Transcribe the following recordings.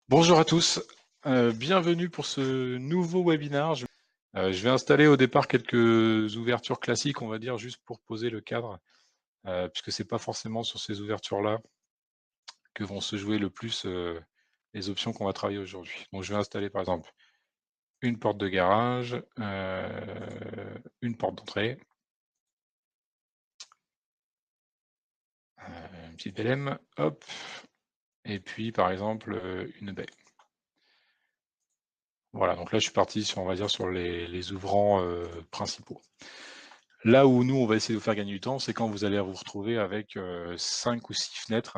Bonjour à tous, bienvenue pour ce nouveau webinaire. Je vais installer au départ quelques ouvertures classiques, on va dire, juste pour poser le cadre, puisque c'est pas forcément sur ces ouvertures-là que vont se jouer le plus les options qu'on va travailler aujourd'hui. Donc je vais installer par exemple une porte de garage, une porte d'entrée, une petite BLM, hop, et puis par exemple une baie. Voilà, donc là je suis parti sur, on va dire, sur les ouvrants principaux. Là où nous, on va essayer de vous faire gagner du temps, c'est quand vous allez vous retrouver avec 5 ou 6 fenêtres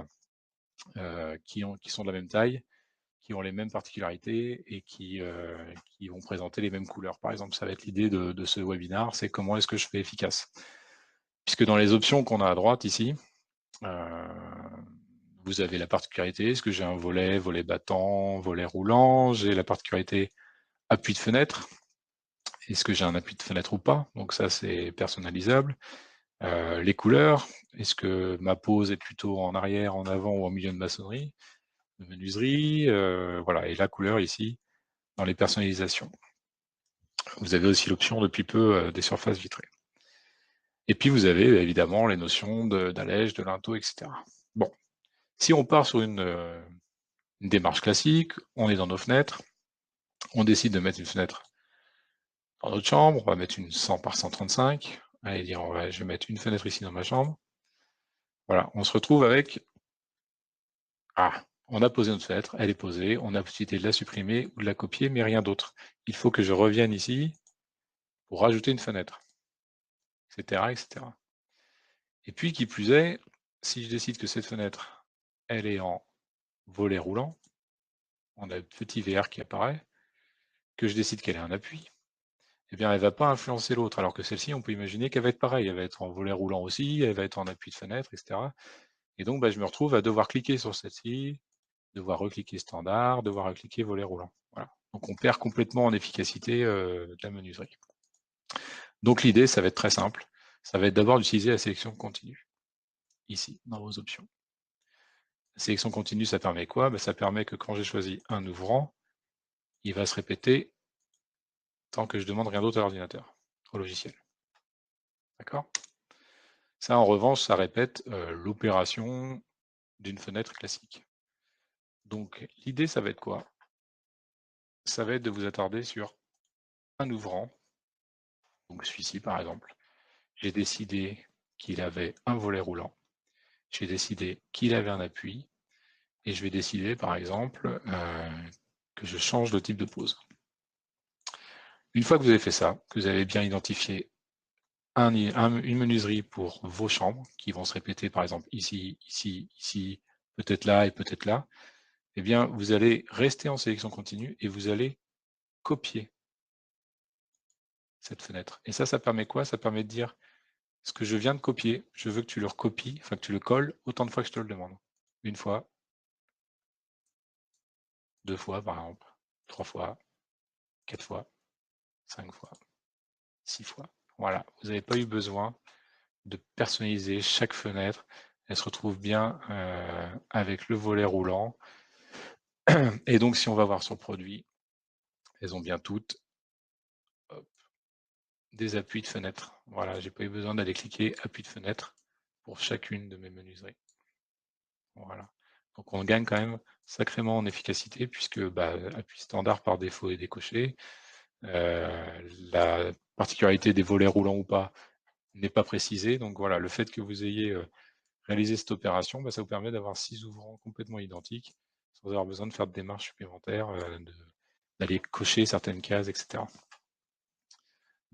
qui sont de la même taille, qui ont les mêmes particularités et qui vont présenter les mêmes couleurs. Par exemple, ça va être l'idée de ce webinaire, c'est comment est-ce que je fais efficace. Puisque dans les options qu'on a à droite ici, euh, vous avez la particularité, est-ce que j'ai un volet battant, volet roulant, j'ai la particularité appui de fenêtre, est-ce que j'ai un appui de fenêtre ou pas, donc ça c'est personnalisable. Les couleurs, est-ce que ma pose est plutôt en arrière, en avant ou en milieu de maçonnerie, de menuiserie, voilà, et la couleur ici, dans les personnalisations. Vous avez aussi l'option depuis peu des surfaces vitrées. Et puis vous avez évidemment les notions d'allège, de linteau, etc. Bon, si on part sur une démarche classique, on est dans nos fenêtres, on décide de mettre une fenêtre dans notre chambre, on va mettre une 100 par 135, allez dire, je vais mettre une fenêtre ici dans ma chambre. Voilà, on se retrouve avec on a posé notre fenêtre, elle est posée, on a possibilité de la supprimer ou de la copier, mais rien d'autre. Il faut que je revienne ici pour rajouter une fenêtre, etc., etc. Et puis, qui plus est, si je décide que cette fenêtre, elle est en volet roulant, on a le petit VR qui apparaît, que je décide qu'elle est un appui, eh bien, elle ne va pas influencer l'autre, alors que celle-ci, on peut imaginer qu'elle va être pareille, elle va être en volet roulant aussi, elle va être en appui de fenêtre, etc. Et donc, je me retrouve à devoir cliquer sur celle-ci, devoir recliquer standard, devoir recliquer volet roulant. Voilà. Donc on perd complètement en efficacité de la menuiserie. Donc l'idée, ça va être très simple. Ça va être d'abord d'utiliser la sélection continue, ici, dans vos options. La sélection continue, ça permet quoi? Ça permet que quand j'ai choisi un ouvrant, il va se répéter tant que je demande rien d'autre à l'ordinateur, au logiciel. D'accord? Ça, en revanche, ça répète l'opération d'une fenêtre classique. Donc l'idée, ça va être quoi? Ça va être de vous attarder sur un ouvrant, donc celui-ci par exemple. J'ai décidé qu'il avait un volet roulant. J'ai décidé qu'il avait un appui. Et je vais décider, par exemple, que je change de type de pose. Une fois que vous avez fait ça, que vous avez bien identifié une menuiserie pour vos chambres, qui vont se répéter, par exemple, ici, ici, ici, peut-être là et peut-être là, eh bien, vous allez rester en sélection continue et vous allez copier cette fenêtre. Et ça permet quoi? Ça permet de dire, ce que je viens de copier, je veux que tu le recopies, enfin que tu le colles autant de fois que je te le demande. Une fois, 2 fois par exemple, 3 fois, 4 fois, 5 fois, 6 fois. Voilà, vous n'avez pas eu besoin de personnaliser chaque fenêtre. Elle se retrouve bien avec le volet roulant. Et donc, si on va voir sur produit, elles ont bien toutes des appuis de fenêtre. Voilà, j'ai pas eu besoin d'aller cliquer appui de fenêtre pour chacune de mes menuiseries. Voilà. Donc on gagne quand même sacrément en efficacité puisque appui standard par défaut est décoché. La particularité des volets roulants ou pas n'est pas précisée. Donc voilà, le fait que vous ayez réaliser cette opération, ça vous permet d'avoir 6 ouvrants complètement identiques, sans avoir besoin de faire de démarches supplémentaires, d'aller cocher certaines cases, etc.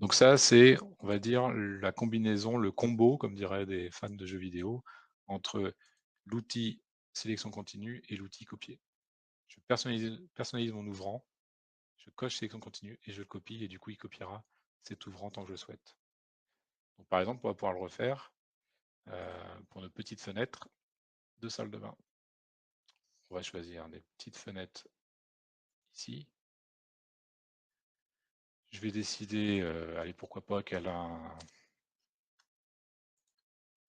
Donc ça, c'est, on va dire, la combinaison, le combo, comme diraient des fans de jeux vidéo, entre l'outil sélection continue et l'outil copier. Je personnalise mon ouvrant, je coche sélection continue et je le copie, et du coup, il copiera cet ouvrant tant que je le souhaite. Donc, par exemple, on va pouvoir le refaire pour notre petite fenêtre de salle de bain. On va choisir des petites fenêtres ici. Je vais décider, allez, pourquoi pas qu'elle a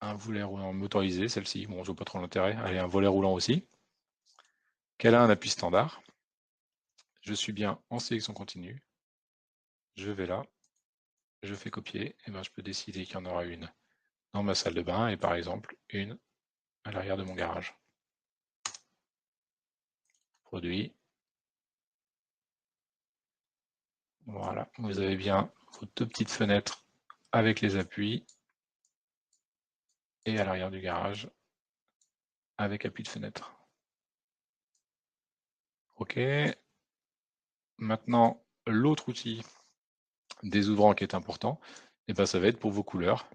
un volet roulant motorisé, celle-ci. Bon, je vois pas trop l'intérêt. Allez, un volet roulant aussi. Qu'elle a un appui standard. je suis bien en sélection continue, je vais là, je fais copier, et ben je peux décider qu'il y en aura une dans ma salle de bain et par exemple une à l'arrière de mon garage. Produit. Voilà, vous avez bien vos deux petites fenêtres avec les appuis et à l'arrière du garage avec appui de fenêtre. Ok. Maintenant, l'autre outil des ouvrants qui est important, et ben ça va être pour vos couleurs.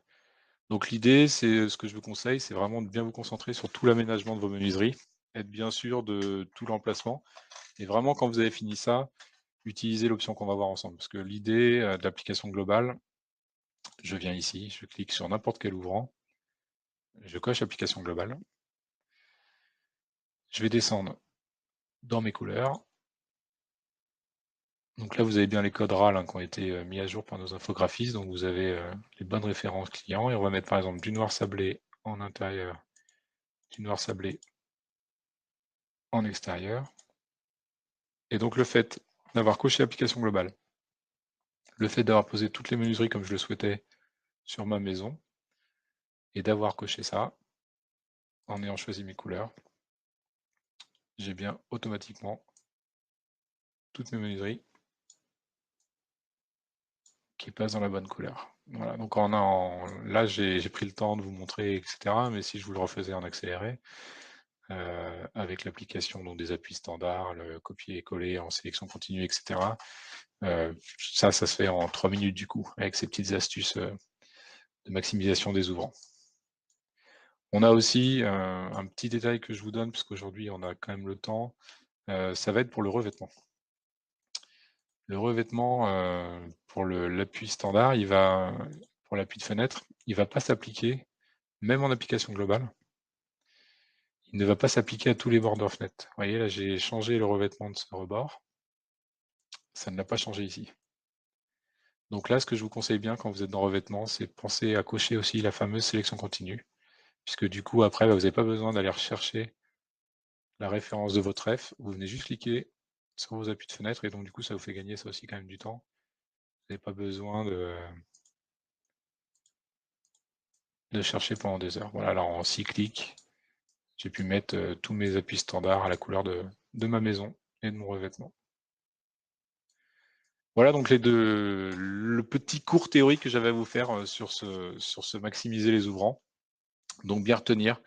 Donc l'idée, c'est ce que je vous conseille, c'est vraiment de bien vous concentrer sur tout l'aménagement de vos menuiseries, être bien sûr de tout l'emplacement. Et vraiment, quand vous avez fini ça, utilisez l'option qu'on va voir ensemble. Parce que l'idée de l'application globale, je viens ici, je clique sur n'importe quel ouvrant, je coche application globale. Je vais descendre dans mes couleurs. Donc là, vous avez bien les codes RAL qui ont été mis à jour par nos infographistes. Donc vous avez les bonnes références clients. Et on va mettre par exemple du noir sablé en intérieur, du noir sablé en extérieur. Et donc le fait d'avoir coché application globale, le fait d'avoir posé toutes les menuiseries comme je le souhaitais sur ma maison, et d'avoir coché ça, en ayant choisi mes couleurs, j'ai bien automatiquement toutes mes menuiseries qui passent dans la bonne couleur. Voilà, donc là j'ai pris le temps de vous montrer, etc. Mais si je vous le refaisais en accéléré, avec l'application des appuis standards, le copier et coller en sélection continue, etc. Ça se fait en 3 minutes du coup, avec ces petites astuces de maximisation des ouvrants. On a aussi un petit détail que je vous donne, parce qu'aujourd'hui on a quand même le temps, ça va être pour le revêtement. Le revêtement, pour l'appui standard, pour l'appui de fenêtre, il ne va pas s'appliquer, même en application globale, il ne va pas s'appliquer à tous les bords de fenêtre. Vous voyez, là j'ai changé le revêtement de ce rebord, ça ne l'a pas changé ici. Donc là, ce que je vous conseille bien quand vous êtes dans revêtement, c'est penser à cocher aussi la fameuse sélection continue, puisque du coup, après, vous n'avez pas besoin d'aller rechercher la référence de votre ref, vous venez juste cliquer sur vos appuis de fenêtre, et donc du coup, ça vous fait gagner ça aussi quand même du temps. Vous n'avez pas besoin de chercher pendant des heures. Voilà, alors en 6 clics, j'ai pu mettre tous mes appuis standards à la couleur de ma maison et de mon revêtement. Voilà donc le petit cours théorique que j'avais à vous faire sur ce maximiser les ouvrants. Donc bien retenir,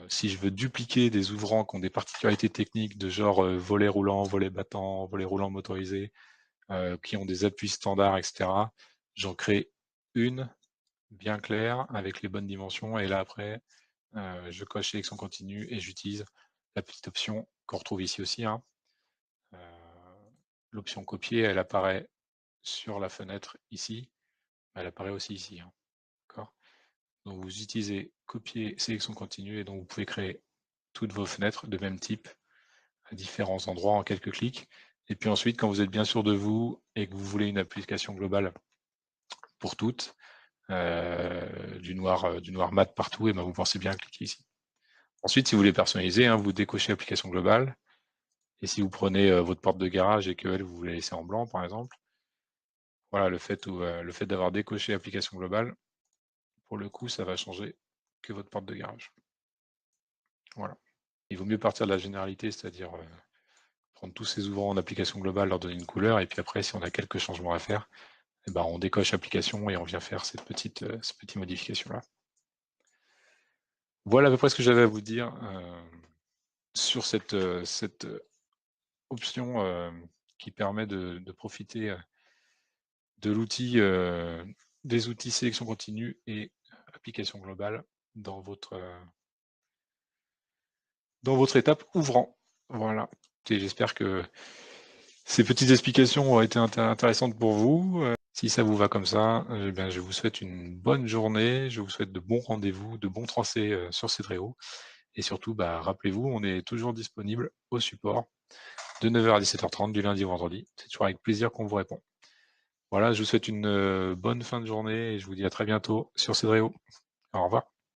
si je veux dupliquer des ouvrants qui ont des particularités techniques de genre volet roulant, volet battant, volet roulant motorisé, qui ont des appuis standards, etc., j'en crée une bien claire avec les bonnes dimensions, et là après, je coche sélection continue et j'utilise la petite option qu'on retrouve ici aussi. L'option copier, elle apparaît sur la fenêtre ici, elle apparaît aussi ici. D'accord ? Donc vous utilisez copier, sélection continue, et donc vous pouvez créer toutes vos fenêtres de même type à différents endroits en quelques clics. Et puis ensuite, quand vous êtes bien sûr de vous et que vous voulez une application globale pour toutes, du noir mat partout, et ben vous pensez bien à cliquer ici. Ensuite, si vous voulez personnaliser, vous décochez application globale, et si vous prenez votre porte de garage et qu'elle vous la laissez en blanc par exemple, voilà, le fait d'avoir décoché application globale, pour le coup, ça va changer que votre porte de garage. Voilà. Il vaut mieux partir de la généralité, c'est-à-dire prendre tous ces ouvrants en application globale, leur donner une couleur, et puis après, si on a quelques changements à faire, eh ben, on décoche application et on vient faire ces petites modifications-là. Voilà à peu près ce que j'avais à vous dire sur cette option qui permet de profiter de l'outil, des outils sélection continue et application globale dans votre étape ouvrant. Voilà. Et j'espère que ces petites explications ont été intéressantes pour vous. Si ça vous va comme ça, bien, je vous souhaite une bonne journée, je vous souhaite de bons rendez-vous, de bons tracés sur Cedreo. Et surtout, rappelez-vous, on est toujours disponible au support de 9h à 17h30 du lundi au vendredi. C'est toujours avec plaisir qu'on vous répond. Voilà, je vous souhaite une bonne fin de journée et je vous dis à très bientôt sur Cedreo. Au revoir.